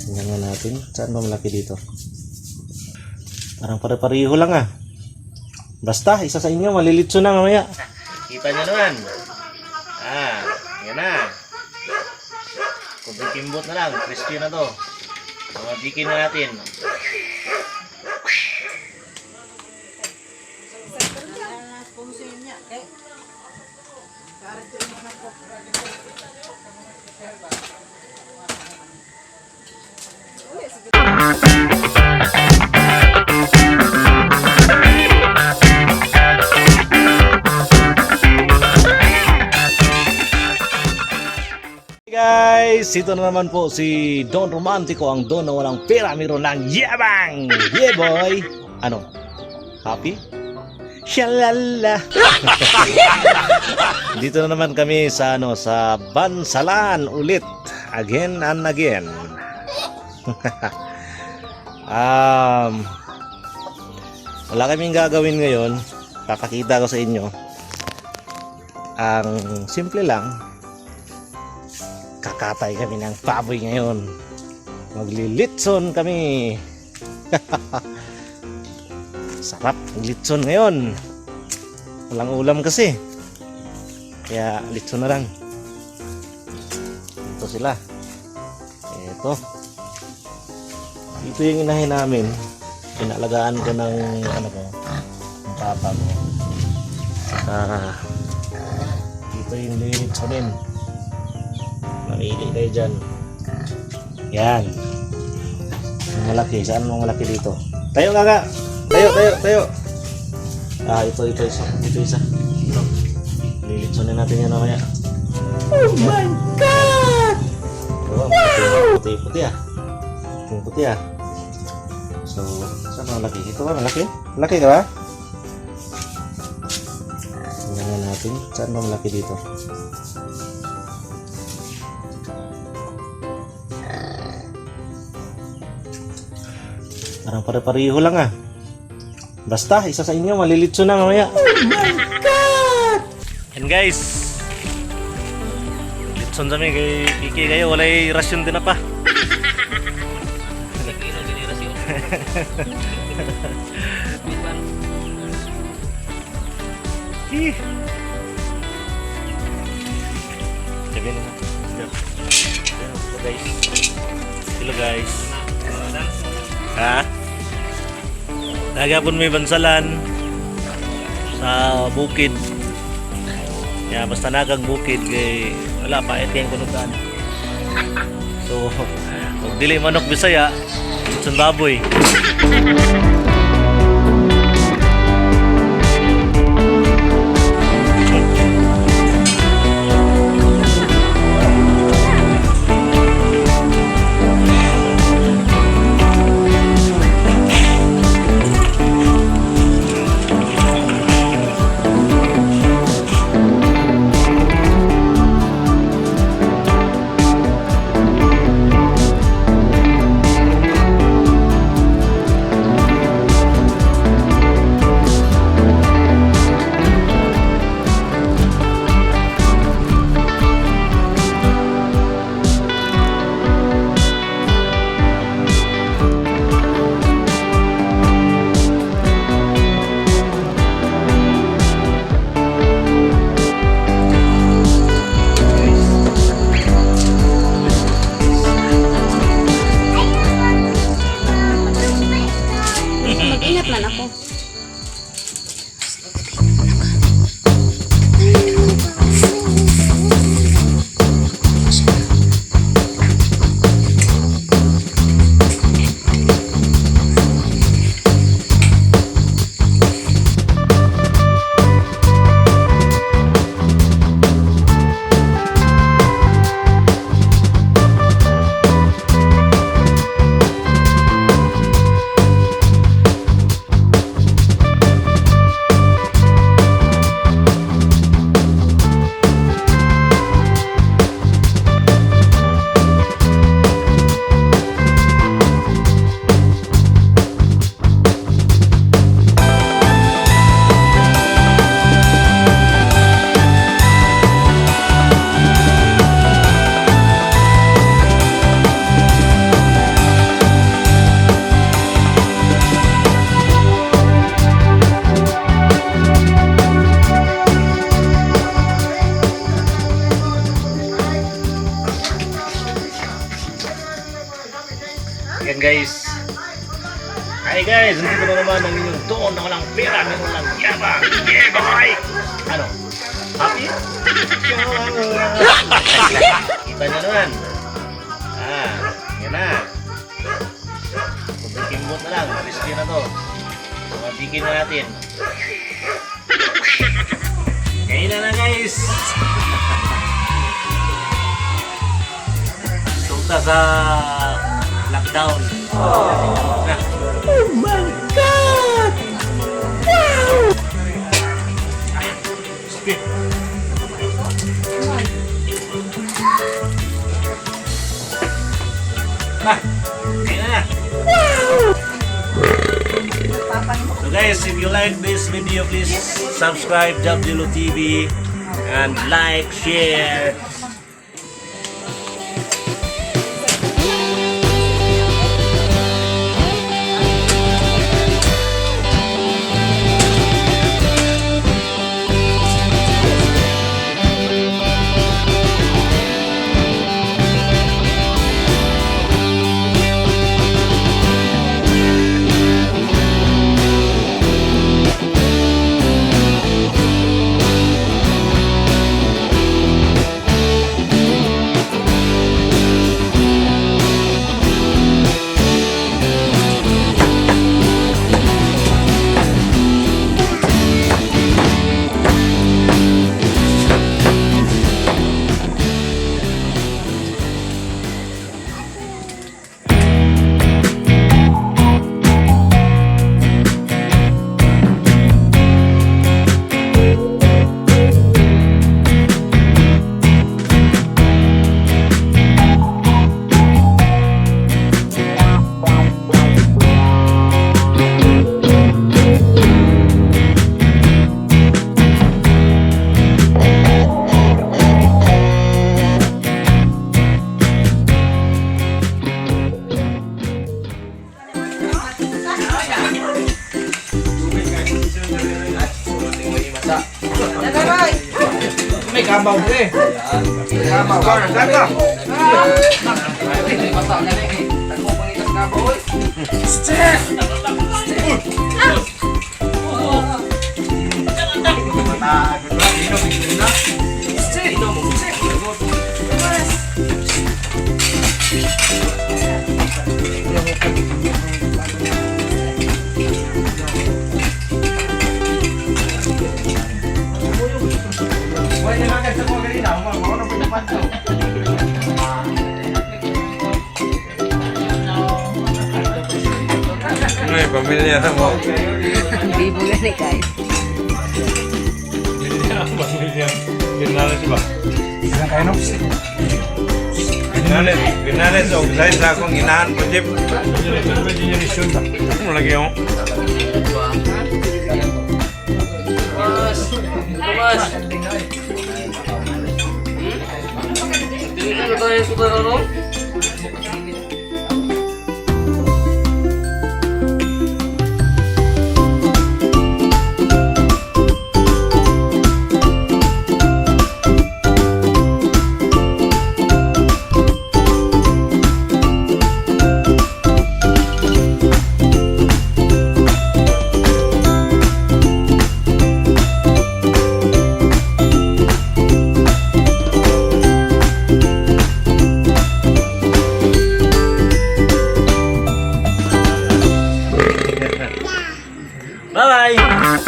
Tingnan nga natin. Saan ba malaki dito? Parang pare-pareho lang ah. Basta, isa sa inyo malilitso na mamaya. Kita nyo naman. Yan na. Kunting kimbot na lang. Crispy na to. Magikin na natin. Guys, ito na naman po si Don Romantico, ang Don na walang pera, mayroon lang yabang! Yeah boy! Ano? Happy? Shalala! Dito na naman kami sa sa Bansalan ulit, again and again. Wala kaming gagawin ngayon. Papakita ko sa inyo ang simple lang. Kakatay kami ng baboy ngayon. Maglilitson kami. Sarap ng litson ngayon. Walang ulam kasi. Kaya litson na lang. Ito sila. Ito yung inahin namin. Pinalagaan ko ng ng papa ko. Ito yung lilitsonin. Mamili kayo dyan. Yan. Ang malaki. Saan ang malaki dito? Tayo kaka. Tayo. Ito isa. Ito. Lilitsonin natin yan mamaya. Oh my God! Puti-puti ah. Puti ah. So, saan ang malaki? Ito ba malaki? Malaki ka ba? Tingnan natin. Saan ang malaki dito? Parang pare-pareho lang ah. Basta, isa sa inyo malilitso na mamaya. Oh my God! And guys, litson kami kay Kiki kayo. Walay rasyon din na pa. Hello guys. Nagapon may bansalan sa bukid. Ya basta nagang bukid kay wala pa eteng kunugan. So, kung dili manok Bisaya, litson baboy. Yan guys. Hi guys, nandito na naman ang inyong doon na walang pera, na walang yabang. Yeah, boy! Ano? Happy? Kita nyo naman. Yan na. Kunting kimbot na lang, crispy na to. Matikin na natin. Kain na guys! Sulta sa lockdown. Oh my God! Wow! Okay. Kain na. Wow! So guys, if you like this video, please subscribe Jabjelo TV and like, share. May kabaw ko eh. Kabaw ka. Saka. Ay, pamilya na mo. Bibo gani guys. Pamilya. Ginalit ba? Ilang kayo nung Ginalit. So, dahil sa akong ginahan po, Jeep. Ano lagi yung? Mas. Dili ka tayo sudah ano? Bye-bye!